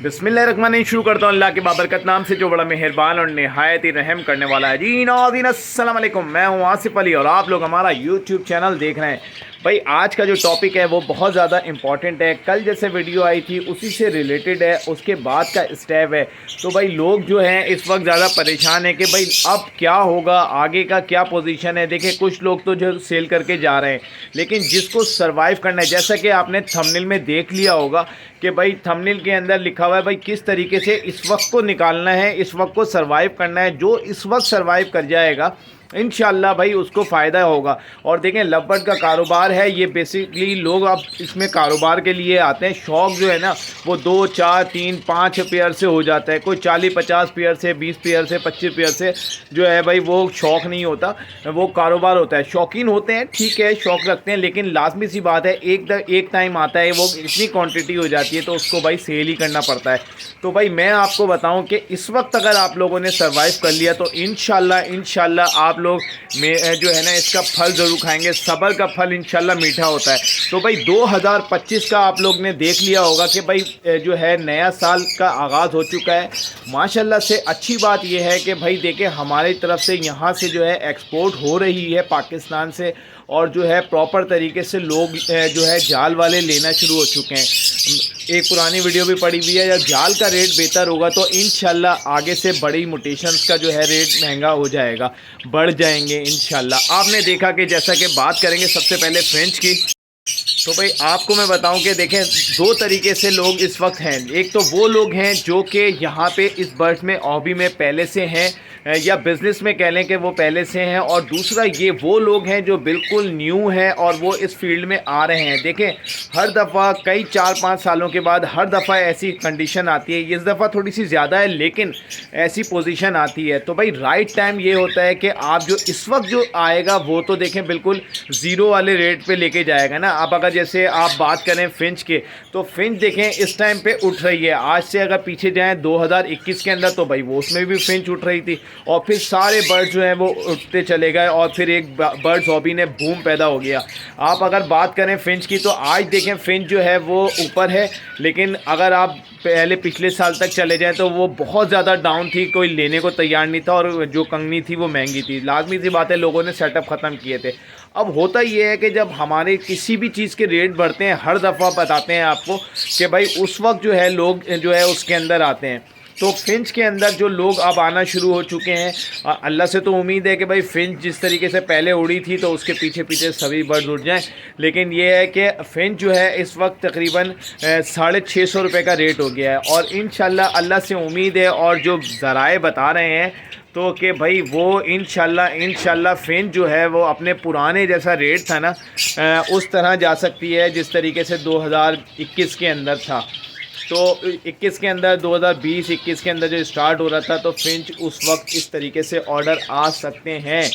बिस्मिल्लाहिर्रहमानिर्रहीम। शुरू करता हूँ अल्लाह के बाबरकत नाम से जो बड़ा मेहरबान और नहायत ही रहम करने वाला है। जी नाज़रीन अस्सलाम वालेकुम, मैं हूँ आसिफ अली और आप लोग हमारा यूट्यूब चैनल देख रहे हैं। भाई आज का जो टॉपिक है वो बहुत ज़्यादा इम्पॉर्टेंट है। कल जैसे वीडियो आई थी उसी से रिलेटेड है, उसके बाद का स्टेप है। तो भाई लोग जो हैं इस वक्त ज़्यादा परेशान है कि भाई अब क्या होगा, आगे का क्या पोजीशन है। देखिए कुछ लोग तो जो सेल करके जा रहे हैं, लेकिन जिसको सरवाइव करना है, जैसा कि आपने थंबनेल में देख लिया होगा कि भाई थंबनेल के अंदर लिखा हुआ है भाई किस तरीके से इस वक्त को निकालना है, इस वक्त को सरवाइव करना है। जो इस वक्त सरवाइव कर जाएगा इंशाल्लाह भाई उसको फ़ायदा होगा। और देखें लवबर्ड का कारोबार है ये, बेसिकली लोग अब इसमें कारोबार के लिए आते हैं। शौक़ जो है ना वो 2, 4, 3, 5 पेयर से हो जाता है। कोई 40-50 पेयर से, 20 पेयर से, 25 पेयर से जो है भाई वो शौक़ नहीं होता, वो कारोबार होता है। शौकीन होते हैं, ठीक है, शौक़ रखते हैं, लेकिन लाजमी सी बात है एक टाइम आता है वो इतनी क्वान्टिटी हो जाती है तो उसको भाई सेल ही करना पड़ता है। तो भाई मैं आपको बताऊँ कि इस वक्त अगर आप लोगों ने सर्वाइव कर लिया तो इंशाल्लाह आप लोग में जो है ना इसका फल ज़रूर खाएंगे। सब्र का फल इंशाल्लाह मीठा होता है। तो भाई 2025 का आप लोग ने देख लिया होगा कि भाई जो है नया साल का आगाज़ हो चुका है। माशाल्लाह से अच्छी बात यह है कि भाई देखिए हमारी तरफ से यहाँ से जो है एक्सपोर्ट हो रही है पाकिस्तान से, और जो है प्रॉपर तरीके से लोग जो है जाल वाले लेना शुरू हो चुके हैं। एक पुरानी वीडियो भी पड़ी हुई है, जब जाल का रेट बेहतर होगा तो इंशाल्लाह आगे से बड़ी म्यूटेशंस का जो है रेट महंगा हो जाएगा, बढ़ जाएंगे इंशाल्लाह। आपने देखा कि जैसा कि बात करेंगे सबसे पहले फ्रेंच की, तो भाई आपको मैं बताऊं कि देखें दो तरीके से लोग इस वक्त हैं। एक तो वो लोग हैं जो कि यहाँ पे इस बर्ड में हॉबी में पहले से हैं या बिज़नेस में कह लें कि वो पहले से हैं, और दूसरा ये वो लोग हैं जो बिल्कुल न्यू हैं और वो इस फील्ड में आ रहे हैं। देखें हर दफ़ा कई 4-5 सालों के बाद हर दफ़ा ऐसी कंडीशन आती है। इस दफ़ा थोड़ी सी ज़्यादा है लेकिन ऐसी पोजीशन आती है। तो भाई राइट टाइम ये होता है कि आप जो इस वक्त जो आएगा वो तो देखें बिल्कुल ज़ीरो वाले रेट पे लेके जाएगा ना। आप अगर जैसे आप बात करें फिंच के, तो फिंच देखें इस टाइम पे उठ रही है। आज से अगर पीछे जाएं 2021 के अंदर तो भाई वो उसमें भी फिंच उठ रही थी, और फिर सारे बर्ड्स जो हैं वो उठते चले गए और फिर एक बर्ड्स हॉबी ने बूम पैदा हो गया। आप अगर बात करें फिंच की तो आज देखें फिंच जो है वो ऊपर है, लेकिन अगर आप पहले पिछले साल तक चले जाएं तो वो बहुत ज़्यादा डाउन थी, कोई लेने को तैयार नहीं था, और जो कंगनी थी वो महंगी थी। लाजमी सी बात है लोगों ने सेटअप ख़त्म किए थे। अब होता ये है कि जब हमारे किसी भी चीज़ के रेट बढ़ते हैं हर दफ़ा बताते हैं आपको कि भाई उस वक्त जो है लोग जो है उसके अंदर आते हैं। तो फिंच के अंदर जो लोग अब आना शुरू हो चुके हैं, अल्लाह से तो उम्मीद है कि भाई फिंच जिस तरीके से पहले उड़ी थी तो उसके पीछे पीछे सभी बर्ड उड़ जाएं। लेकिन ये है कि फिंच जो है इस वक्त तकरीबन 650 रुपये का रेट हो गया है, और इंशाल्लाह अल्लाह से उम्मीद है और जो ज़राए बता रहे हैं तो कि भाई वो इंशाल्लाह फिंच जो है वो अपने पुराने जैसा रेट था ना उस तरह जा सकती है जिस तरीके से 2021 के अंदर था। तो 21 के अंदर 2020-21 के अंदर जो स्टार्ट हो रहा था तो फिंच उस वक्त इस तरीके से ऑर्डर आ सकते हैं।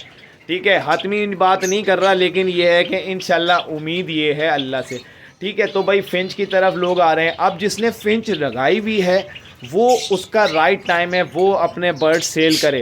ठीक है, हतमी बात नहीं कर रहा, लेकिन ये है कि इंशाल्लाह उम्मीद ये है अल्लाह से। ठीक है, तो भाई फिंच की तरफ लोग आ रहे हैं। अब जिसने फिंच लगाई हुई है वो उसका राइट टाइम है वो अपने बर्ड सेल करे।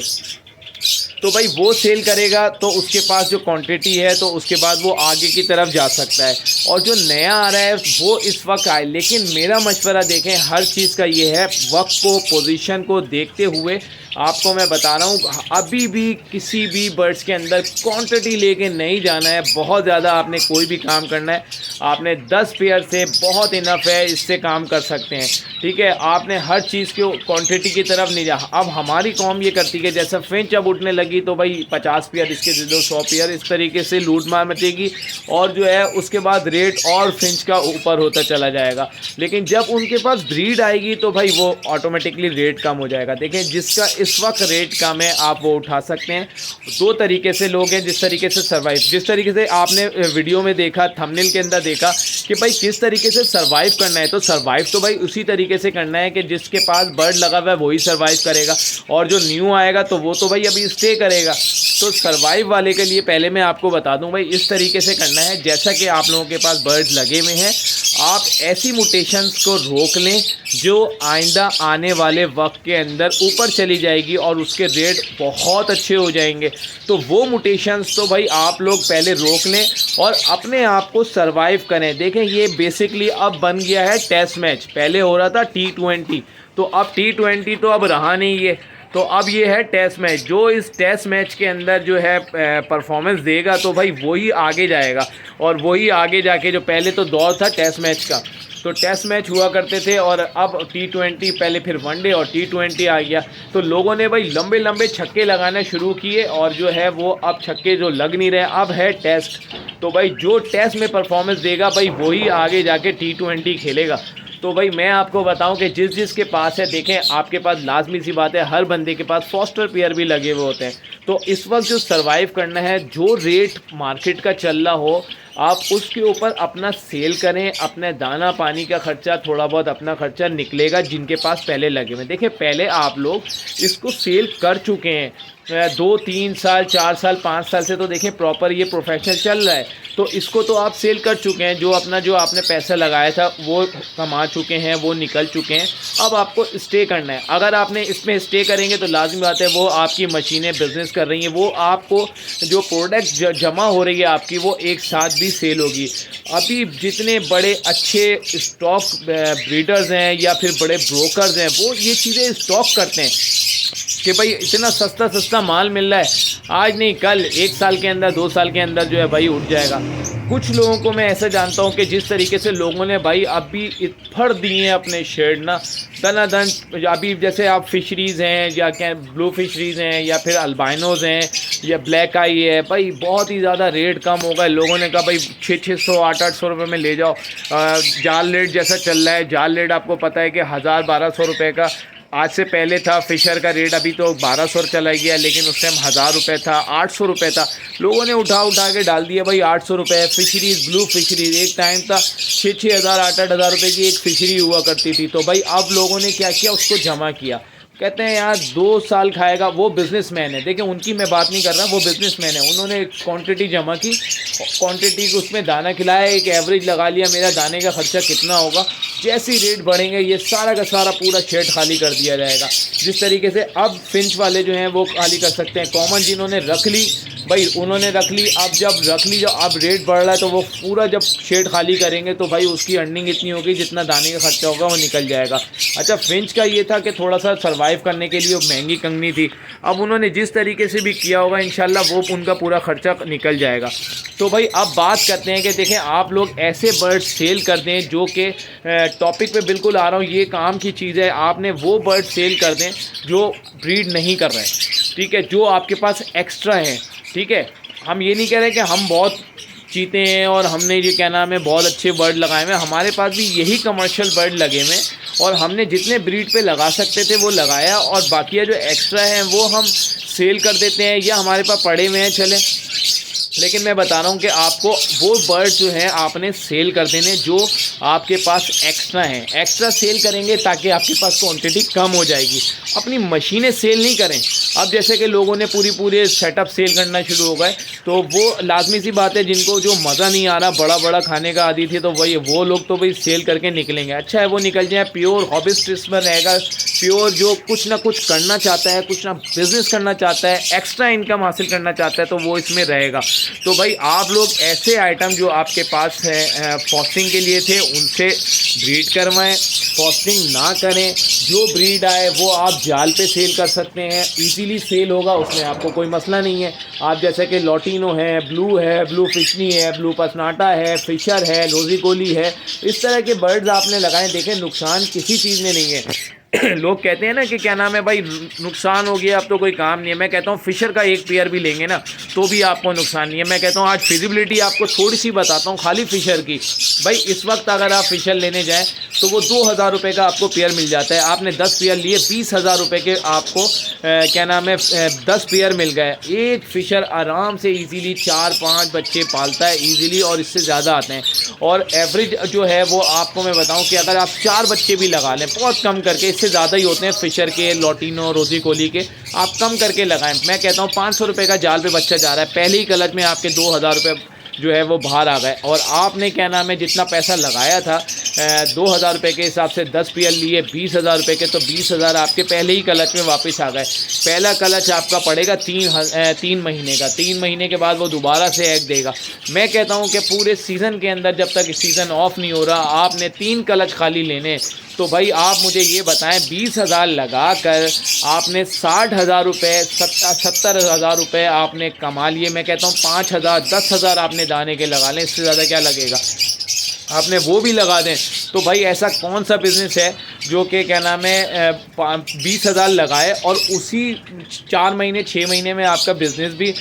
तो भाई वो सेल करेगा तो उसके पास जो क्वांटिटी है तो उसके बाद वो आगे की तरफ जा सकता है। और जो नया आ रहा है वो इस वक्त आए, लेकिन मेरा मशवरा देखें हर चीज़ का ये है वक्त को, पोजीशन को देखते हुए आपको मैं बता रहा हूँ अभी भी किसी भी बर्ड्स के अंदर क्वांटिटी लेके नहीं जाना है। बहुत ज़्यादा आपने कोई भी काम करना है, आपने 10 पेयर से बहुत इनफ है, इससे काम कर सकते हैं। ठीक है, आपने हर चीज़ को क्वांटिटी की तरफ नहीं जा। अब हमारी कौम ये करती है जैसा फिंच अब उठने लगी तो भाई 50 पेयर इसके दे दो, 100 पेयर, इस तरीके से लूट मार मचेगी और जो है उसके बाद रेट और फिंच का ऊपर होता चला जाएगा। लेकिन जब उनके पास ब्रीड आएगी तो भाई वो ऑटोमेटिकली रेट कम हो जाएगा। देखें जिसका इस वक्त रेट कम है आप वो उठा सकते हैं। दो तरीके से लोग हैं जिस तरीके से सर्वाइव, जिस तरीके से आपने वीडियो में देखा, थंबनेल के अंदर देखा कि भाई किस तरीके से सर्वाइव करना है। तो सर्वाइव तो भाई उसी तरीके से करना है कि जिसके पास बर्ड लगा हुआ है वही सर्वाइव करेगा, और जो न्यू आएगा तो वो तो भाई अभी स्टे करेगा। तो सर्वाइव वाले के लिए पहले मैं आपको बता दूं भाई इस तरीके से करना है। जैसा कि आप लोगों के पास बर्ड लगे हुए हैं आप ऐसी म्यूटेशंस को रोक लें जो आइंदा आने वाले वक्त के अंदर ऊपर चली जाएगी और उसके रेट बहुत अच्छे हो जाएंगे। तो वो म्यूटेशंस तो भाई आप लोग पहले रोक लें और अपने आप को सरवाइव करें। देखें, ये बेसिकली अब बन गया है टेस्ट मैच। पहले हो रहा था T20, तो अब T20 तो अब रहा नहीं है, तो अब ये है टेस्ट मैच। जो इस टेस्ट मैच के अंदर जो है परफॉर्मेंस देगा तो भाई वही आगे जाएगा, और वही आगे जाके जो पहले तो दौर था टेस्ट मैच का, तो टेस्ट मैच हुआ करते थे और अब T20, पहले फिर वनडे और T20 आ गया। तो लोगों ने भाई लंबे लंबे छक्के लगाने शुरू किए और जो है वो अब छक्के जो लग नहीं रहे, अब है टेस्ट। तो भाई जो टेस्ट में परफॉर्मेंस देगा भाई वही आगे जाके T20 खेलेगा। तो भाई मैं आपको बताऊं कि जिस के पास है, देखें आपके पास लाजमी सी बात है हर बंदे के पास फॉस्टर पेयर भी लगे हुए होते हैं। तो इस वक्त जो सरवाइव करना है, जो रेट मार्केट का चल रहा हो आप उसके ऊपर अपना सेल करें। अपने दाना पानी का खर्चा, थोड़ा बहुत अपना खर्चा निकलेगा जिनके पास पहले लगे हुए। देखिए पहले आप लोग इसको सेल कर चुके हैं 2, 3 साल, 4 साल, 5 साल से, तो देखें प्रॉपर ये प्रोफेशनल चल रहा है, तो इसको तो आप सेल कर चुके हैं। जो आपने पैसा लगाया था वो कमा चुके हैं, वो निकल चुके हैं। अब आपको स्टे करना है। अगर आपने इसमें स्टे करेंगे तो लाजमी बात है वो आपकी मशीनें बिजनेस कर रही हैं, वो आपको जो प्रोडक्ट जमा हो रही है आपकी, वो एक साथ भी सेल होगी। अभी जितने बड़े अच्छे स्टॉक ब्रीडर्स हैं या फिर बड़े ब्रोकर्स हैं, वो ये चीज़ें स्टॉक करते हैं कि भाई इतना सस्ता सस्ता माल मिल रहा है, आज नहीं कल, 1 साल के अंदर, 2 साल के अंदर जो है भाई उठ जाएगा। कुछ लोगों को मैं ऐसा जानता हूँ कि जिस तरीके से लोगों ने भाई अभी फड़ दिए हैं अपने शेड ना दनादन। अभी जैसे आप फिशरीज़ हैं या क्या ब्लू फिशरीज़ हैं या फिर अल्बाइनोज़ हैं या ब्लैक आई है, भाई बहुत ही ज़्यादा रेट कम होगा। लोगों ने कहा भाई 600-600, 800-800 रुपये में ले जाओ। जाल रेट जैसा चल रहा है, जाल रेट आपको पता है कि 1000-1200 रुपये का आज से पहले था। फिशर का रेट अभी तो 1200 चला गया, लेकिन उस टाइम 1000 रुपये था, 800 रुपये था। लोगों ने उठा के डाल दिया भाई 800 रुपये। फिशरीज़, ब्लू फिशरीज़ एक टाइम था 6-6 हज़ार, 8-8 हज़ार रुपये की एक फिशरी हुआ करती थी। तो भाई अब लोगों ने क्या किया, उसको जमा किया। कहते हैं यार 2 साल खाएगा, वो बिजनेसमैन है। देखिए उनकी मैं बात नहीं कर रहा, वो बिजनेसमैन है। उन्होंने क्वांटिटी जमा की, क्वांटिटी को उसमें दाना खिलाया, एक एवरेज लगा लिया मेरा दाने का खर्चा कितना होगा। जैसे ही रेट बढ़ेंगे ये सारा का सारा पूरा शेड खाली कर दिया जाएगा। जिस तरीके से अब फिंच वाले जो हैं वो खाली कर सकते हैं। कॉमन जिन्होंने रख ली भाई उन्होंने रख ली, अब जब रख ली, जब अब रेट बढ़ रहा है तो वो पूरा जब शेड खाली करेंगे तो भाई उसकी अर्निंग इतनी होगी जितना दाने का खर्चा होगा वो निकल जाएगा। अच्छा, फिंच का ये था कि थोड़ा सा सर्वाइव करने के लिए महंगी कंगनी थी। अब उन्होंने जिस तरीके से भी किया होगा इंशाल्लाह वो उनका पूरा खर्चा निकल जाएगा। तो भाई अब बात करते हैं कि देखें आप लोग ऐसे बर्ड सेल कर दें जो कि टॉपिक पे बिल्कुल आ रहा हूँ, ये काम की चीज़ है। आपने वो बर्ड सेल कर दें जो ब्रीड नहीं कर रहे हैं, ठीक है, जो आपके पास एक्स्ट्रा है, ठीक है। हम ये नहीं कह रहे कि हम बहुत चीते हैं और हमने ये क्या नाम है बहुत अच्छे बर्ड लगाए हुए। हमारे पास भी यही कमर्शियल बर्ड लगे हुए और हमने जितने ब्रीड पे लगा सकते थे वो लगाया, और बाकी जो एक्स्ट्रा हैं वो हम सेल कर देते हैं या हमारे पास पड़े हुए हैं चले। लेकिन मैं बता रहा हूँ कि आपको वो बर्ड जो है आपने सेल कर देने जो आपके पास एक्स्ट्रा हैं। एक्स्ट्रा सेल करेंगे ताकि आपके पास क्वांटिटी कम हो जाएगी। अपनी मशीनें सेल नहीं करें। अब जैसे कि लोगों ने पूरे सेटअप सेल करना शुरू हो गए, तो वो लाजमी सी बात है जिनको जो मज़ा नहीं आ रहा, बड़ा बड़ा खाने का आदी थे, तो वही वो लोग तो भाई सेल करके निकलेंगे। अच्छा है वो निकल जाए, प्योर हॉबिस्ट में रहेगा, प्योर जो कुछ ना कुछ करना चाहता है, कुछ ना बिज़नेस करना चाहता है, एक्स्ट्रा इनकम हासिल करना चाहता है, तो वो इसमें रहेगा। तो भाई आप लोग ऐसे आइटम जो आपके पास है फॉस्टिंग के लिए थे उनसे ब्रीड करवाएं, फॉस्टिंग ना करें। जो ब्रीड आए वो आप जाल पे सेल कर सकते हैं, इजीली सेल होगा, उसमें आपको कोई मसला नहीं है। आप जैसे कि लॉटिनो है, ब्लू फिशनी है, ब्लू पसनाटा है, फिशर है, रोजी कोली है, इस तरह के बर्ड्स आपने लगाए। देखें नुकसान किसी चीज़ में नहीं है। लोग कहते हैं ना कि क्या नाम है भाई नुकसान हो गया अब तो कोई काम नहीं है। मैं कहता हूँ फिशर का एक पेयर भी लेंगे ना तो भी आपको नुकसान नहीं है। मैं कहता हूँ आज फिजिबिलिटी आपको थोड़ी सी बताता हूँ खाली फिशर की। भाई इस वक्त अगर आप फिशर लेने जाएं तो वो 2000 रुपये का आपको पेयर मिल जाता है। आपने 10 पेयर लिए, 20,000 रुपये के आपको क्या नाम है 10 पेयर मिल गए। एक फिशर आराम से ईजीली 4-5 बच्चे पालता है ईजीली, और इससे ज़्यादा आते हैं। और एवरेज जो है वो आपको मैं बताऊँ कि अगर आप 4 बच्चे भी लगा लें, बहुत कम करके, इससे ज़्यादा ही होते हैं फिशर के, लॉटिनो, रोजी कोली के, आप कम करके लगाएं। मैं कहता हूँ 500 रुपये का जाल पे बच्चा जा रहा है, पहले ही कलच में आपके 2000 रुपये जो है वो बाहर आ गए। और आपने क्या नाम है जितना पैसा लगाया था 2000 रुपये के हिसाब से 10 पेयर लिए 20,000 रुपये के, तो 20,000 आपके पहले ही क्लच में वापस आ गए। पहला क्लच आपका पड़ेगा 3 महीने का, 3 महीने के बाद वो दोबारा से एग देगा। मैं कहता हूँ कि पूरे सीज़न के अंदर जब तक सीज़न ऑफ नहीं हो रहा आपने 3 क्लच खाली लेने। तो भाई आप मुझे ये बताएं 20,000 लगा कर आपने 60,000 रुपये 70,000 रुपये आपने कमा लिए। मैं कहता हूँ 5,000 10,000 आपने दाने के लगा लें, इससे ज़्यादा क्या लगेगा, आपने वो भी लगा दें। तो भाई ऐसा कौन सा बिज़नेस है जो कि क्या नाम है 20,000 लगाए और उसी 4 महीने 6 महीने में आपका बिज़नेस भी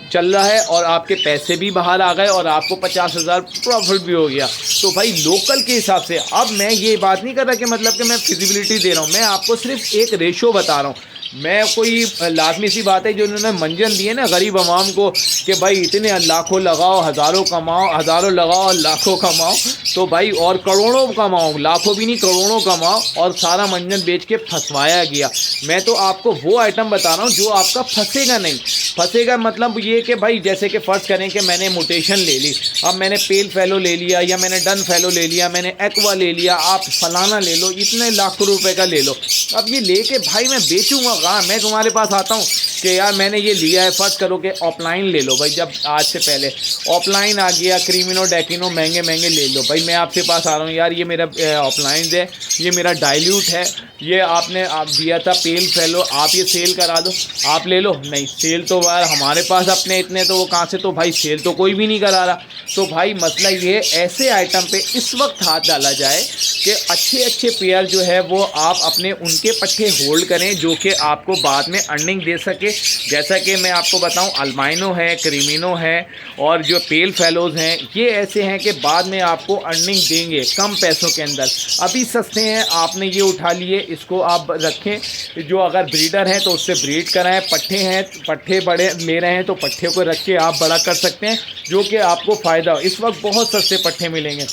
चल रहा है और आपके पैसे भी बाहर आ गए और आपको 50,000 प्रॉफिट भी हो गया। तो भाई लोकल के हिसाब से, अब मैं ये बात नहीं कर रहा कि मतलब कि मैं फिजिबिलिटी दे रहा हूँ, मैं आपको सिर्फ एक रेशो बता रहा हूँ। मैं कोई लाजमी सी बात है जो उन्होंने मंजन दिए ना गरीब आवाम को कि भाई इतने लाखों लगाओ हज़ारों कमाओ, हज़ारों लगाओ लाखों कमाओ, तो भाई और करोड़ों कमाओ, लाखों भी नहीं करोड़ों कमाओ, और सारा मंजन बेच के फंसवाया गया। मैं तो आपको वो आइटम बता रहा हूँ जो आपका फंसेगा नहीं। फंसेगा मतलब ये कि भाई जैसे कि फ़र्ज़ करें कि मैंने म्यूटेशन ले ली, अब मैंने पेल फैलो ले लिया या मैंने डन फैलो ले लिया, मैंने एक्वा ले लिया, आप फलाना ले लो, इतने लाखों रुपए का ले लो। अब ये लेके भाई मैं बेचूंगा कहाँ? मैं तुम्हारे पास आता हूँ कि यार मैंने ये लिया है, फ़र्ज़ करो कि ऑफलाइन ले लो भाई, जब आज से पहले ऑफलाइन आ गया क्रीमिनो डेकिनो महंगे महंगे ले लो भाई। मैं आपके पास आ रहा हूँ यार ये मेरा ऑफलाइन है, ये मेरा डाइल्यूट है, ये आपने आप दिया था पेल फैलो, आप ये सेल करा दो, आप ले लो। नहीं सेल तो यार हमारे पास अपने इतने तो वो कहाँ से, तो भाई सेल तो कोई भी नहीं करा रहा। तो भाई मसला ये ऐसे आइटम पे इस वक्त हाथ डाला जाए कि अच्छे अच्छे पेयर जो है वो आप अपने उनके पट्टे होल्ड करें जो कि आपको बाद में अर्निंग दे सके। जैसा कि मैं आपको बताऊं अल्बाइनो है, क्रीमिनो है और जो पेल फेलोज़ हैं, ये ऐसे हैं कि बाद में आपको अर्निंग देंगे कम पैसों के अंदर। अभी सस्ते हैं, आपने ये उठा लिए, इसको आप रखें। जो अगर ब्रीडर हैं तो उससे ब्रीड कराएं, पट्ठे हैं पट्ठे बड़े ले रहे हैं तो पट्ठे को रख के आप बड़ा कर सकते हैं जो कि आपको फ़ायदा हो। इस वक्त बहुत सस्ते पट्ठे मिलेंगे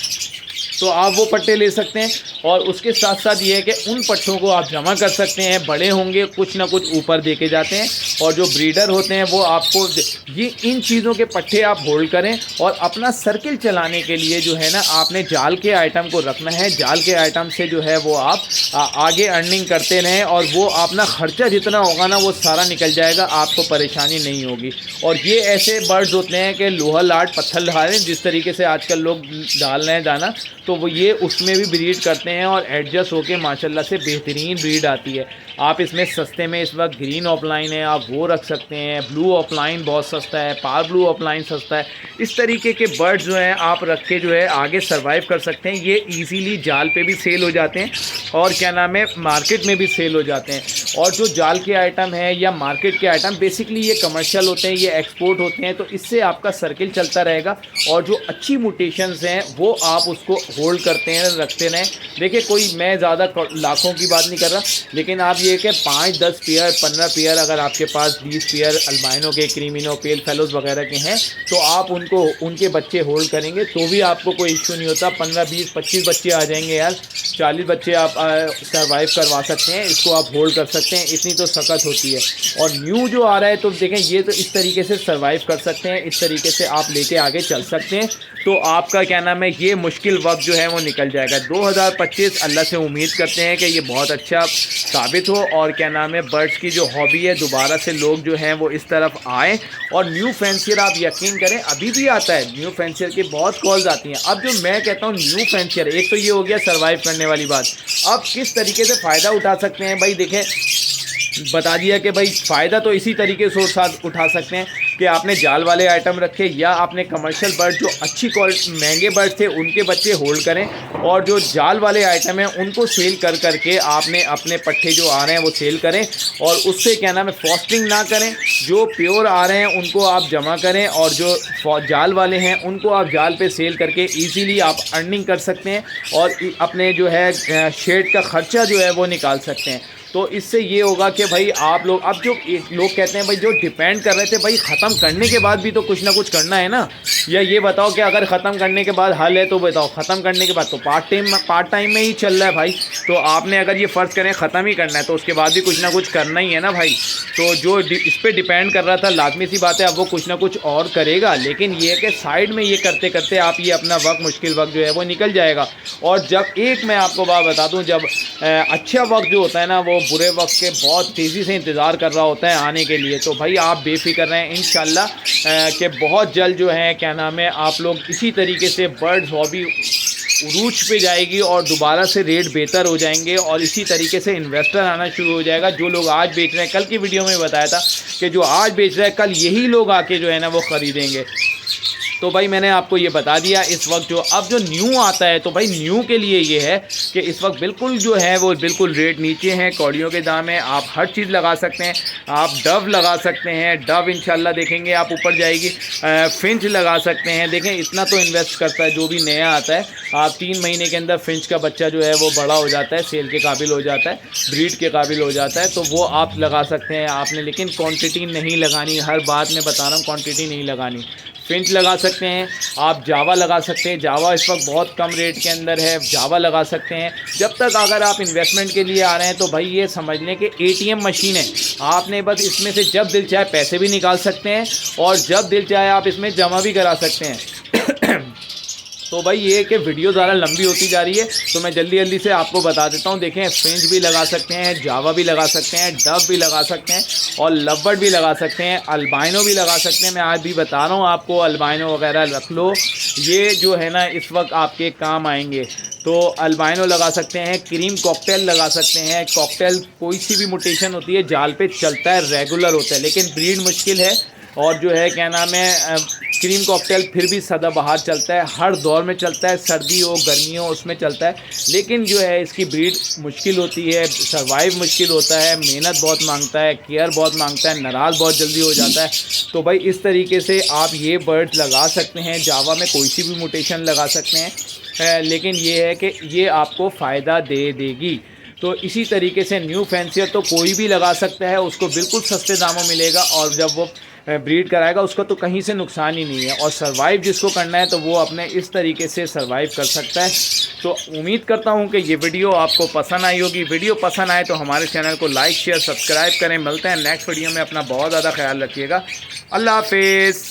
तो आप वो पट्टे ले सकते हैं। और उसके साथ साथ ये है कि उन पट्टों को आप जमा कर सकते हैं, बड़े होंगे कुछ ना कुछ ऊपर दे के जाते हैं। और जो ब्रीडर होते हैं वो आपको ये इन चीज़ों के पट्टे आप होल्ड करें। और अपना सर्किल चलाने के लिए जो है ना आपने जाल के आइटम को रखना है। जाल के आइटम से जो है वो आप आगे अर्निंग करते रहें और वो अपना ख़र्चा जितना होगा ना वो सारा निकल जाएगा, आपको परेशानी नहीं होगी। और ये ऐसे बर्ड्स होते हैं कि लोहा लाट पत्थर डालें, जिस तरीके से आजकल लोग डाल रहे हैं दाना, तो वो ये उसमें भी ब्रीड करते हैं और एडजस्ट होके माशाल्लाह से बेहतरीन ब्रीड आती है। आप इसमें सस्ते में इस वक्त ग्रीन ऑफलाइन है, आप वो रख सकते हैं। ब्लू ऑफलाइन बहुत सस्ता है, पार ब्लू ऑफलाइन सस्ता है। इस तरीके के बर्ड्स जो हैं आप रख के जो है आगे सर्वाइव कर सकते हैं। ये इजीली जाल पे भी सेल हो जाते हैं और क्या नाम है मार्केट में भी सेल हो जाते हैं। और जो जाल के आइटम है या मार्केट के आइटम बेसिकली ये कमर्शियल होते हैं, ये एक्सपोर्ट होते हैं, तो इससे आपका सर्किल चलता रहेगा। और जो अच्छी म्यूटेशंस हैं वो आप उसको होल्ड करते हैं, रखते रहें। देखिए कोई मैं ज़्यादा लाखों की बात नहीं कर रहा, लेकिन आप ये कि 5, 10 पेयर, 15 पेयर अगर आपके पास 20 पेयर अल्बाइनो के, क्रीमिनो, पेल फेलोज वगैरह के हैं तो आप उनको उनके बच्चे होल्ड करेंगे तो भी आपको कोई इश्यू नहीं होता। 15, 20, 25 बच्चे आ जाएंगे यार, 40 बच्चे आप सर्वाइव करवा सकते हैं, इसको आप होल्ड कर सकते हैं। इतनी तो सकत होती है। और न्यू जो आ रहा है तो देखें ये तो इस तरीके से सर्वाइव कर सकते हैं, इस तरीके से आप लेके आगे चल सकते हैं। तो आपका क्या नाम है ये मुश्किल वक्त जो है वो निकल जाएगा। 2025 अल्लाह से उम्मीद करते हैं कि ये बहुत अच्छा साबित हो और क्या नाम है बर्ड्स की जो हॉबी है दोबारा से लोग जो हैं वो इस तरफ आएँ। और न्यू फैंसियर आप यकीन करें अभी भी आता है, न्यू फैंसियर की बहुत कॉल्स आती हैं। अब जो मैं कहता हूँ न्यू फैंसियर, एक तो ये हो गया सर्वाइव करने वाली बात, अब किस तरीके से फ़ायदा उठा सकते हैं भाई देखें बता दिया कि भाई फ़ायदा तो इसी तरीके से उठा सकते हैं कि आपने जाल वाले आइटम रखे या आपने कमर्शियल बर्ड जो अच्छी क्वालिटी महंगे बर्ड थे उनके बच्चे होल्ड करें और जो जाल वाले आइटम हैं उनको सेल कर करके आपने अपने पट्टे जो आ रहे हैं वो सेल करें। और उससे क्या नाम है फॉस्टिंग ना करें, जो प्योर आ रहे हैं उनको आप जमा करें और जो जाल वाले हैं उनको आप जाल पे सेल करके ईजीली आप अर्निंग कर सकते हैं और अपने जो है शेड का ख़र्चा जो है वो निकाल सकते हैं। तो इससे ये होगा कि भाई आप लोग, अब जो लोग कहते हैं भाई जो डिपेंड कर रहे थे भाई ख़त्म करने के बाद भी तो कुछ ना कुछ करना है ना, या ये बताओ कि अगर ख़त्म करने के बाद हल है तो बताओ, ख़त्म करने के बाद तो पार्ट टाइम में ही चल रहा है भाई। तो आपने अगर ये फ़र्ज़ करें ख़त्म ही करना है तो उसके बाद भी कुछ ना कुछ करना ही है ना भाई। तो जो इस पर डिपेंड कर रहा था लाजमी सी बात है अब वो कुछ ना कुछ और करेगा, लेकिन ये है कि साइड में ये करते करते आप ये अपना वक्त, मुश्किल वक्त जो है वो निकल जाएगा। और जब एक मैं आपको बात बता दूं, जब अच्छा वक्त जो होता है ना वो बुरे वक्त के बहुत तेज़ी से इंतज़ार कर रहा होता है आने के लिए। तो भाई आप बेफिक्र रहें इंशाल्लाह कि बहुत जल्द जो है क्या नाम है आप लोग इसी तरीके से बर्ड्स हॉबी उरूज पे जाएगी और दोबारा से रेट बेहतर हो जाएंगे और इसी तरीके से इन्वेस्टर आना शुरू हो जाएगा। जो लोग आज बेच रहे हैं, कल की वीडियो में बताया था कि जो आज बेच रहे हैं कल यही लोग आके जो है ना वो ख़रीदेंगे। तो भाई मैंने आपको ये बता दिया। इस वक्त जो अब जो न्यू आता है तो भाई न्यू के लिए ये है कि इस वक्त बिल्कुल जो है वो बिल्कुल रेट नीचे हैं, कौड़ियों के दाम है, आप हर चीज़ लगा सकते हैं। आप डव लगा सकते हैं, डव इंशाल्लाह देखेंगे आप ऊपर जाएगी। फिंच लगा सकते हैं, देखें इतना तो इन्वेस्ट करता है जो भी नया आता है। आप 3 महीने के अंदर फिंच का बच्चा जो है वो बड़ा हो जाता है, सेल के काबिल हो जाता है, ब्रीड के काबिल हो जाता है, तो वो आप लगा सकते हैं आपने, लेकिन क्वांटिटी नहीं लगानी। हर बात में बता रहा हूँ क्वांटिटी नहीं लगानी। फिंच लगा सकते हैं आप, जावा लगा सकते हैं, जावा इस वक्त बहुत कम रेट के अंदर है, जावा लगा सकते हैं। जब तक अगर आप इन्वेस्टमेंट के लिए आ रहे हैं तो भाई ये समझ लें कि ATM मशीन है, आपने बस इसमें से जब दिल चाहे पैसे भी निकाल सकते हैं और जब दिल चाहे आप इसमें जमा भी करा सकते हैं। तो भाई ये कि वीडियो ज़्यादा लंबी होती जा रही है तो मैं जल्दी जल्दी से आपको बता देता हूँ। देखें फ्रिंज भी लगा सकते हैं, जावा भी लगा सकते हैं, डब भी लगा सकते हैं और लवबर्ड भी लगा सकते हैं, अल्बाइनो भी लगा सकते हैं। मैं आज भी बता रहा हूँ आपको, अल्बाइनो वगैरह रख लो, ये जो है ना इस वक्त आपके काम आएंगे। तो अल्बाइनो लगा सकते हैं, क्रीम कॉकटेल लगा सकते हैं। कॉकटेल कोई सी भी म्यूटेशन होती है जाल पे चलता है, रेगुलर होता है, लेकिन ब्रीड मुश्किल है। और जो है क्या नाम है क्रीम कॉकटेल फिर भी सदाबहार चलता है, हर दौर में चलता है, सर्दी हो गर्मी हो उसमें चलता है, लेकिन जो है इसकी ब्रीड मुश्किल होती है, सर्वाइव मुश्किल होता है, मेहनत बहुत मांगता है, केयर बहुत मांगता है, नाराज़ बहुत जल्दी हो जाता है। तो भाई इस तरीके से आप ये बर्ड्स लगा सकते हैं। जावा में कोई सी भी म्यूटेशन लगा सकते हैं, लेकिन ये है कि ये आपको फ़ायदा दे देगी। तो इसी तरीके से न्यू फैंसियर तो कोई भी लगा सकता है, उसको बिल्कुल सस्ते दामों मिलेगा और जब वो ब्रीड कराएगा उसको तो कहीं से नुकसान ही नहीं है। और सर्वाइव जिसको करना है तो वो अपने इस तरीके से सर्वाइव कर सकता है। तो उम्मीद करता हूँ कि ये वीडियो आपको पसंद आई होगी। वीडियो पसंद आए तो हमारे चैनल को लाइक शेयर सब्सक्राइब करें। मिलते हैं नेक्स्ट वीडियो में, अपना बहुत ज़्यादा ख्याल रखिएगा। अल्लाह हाफिज़।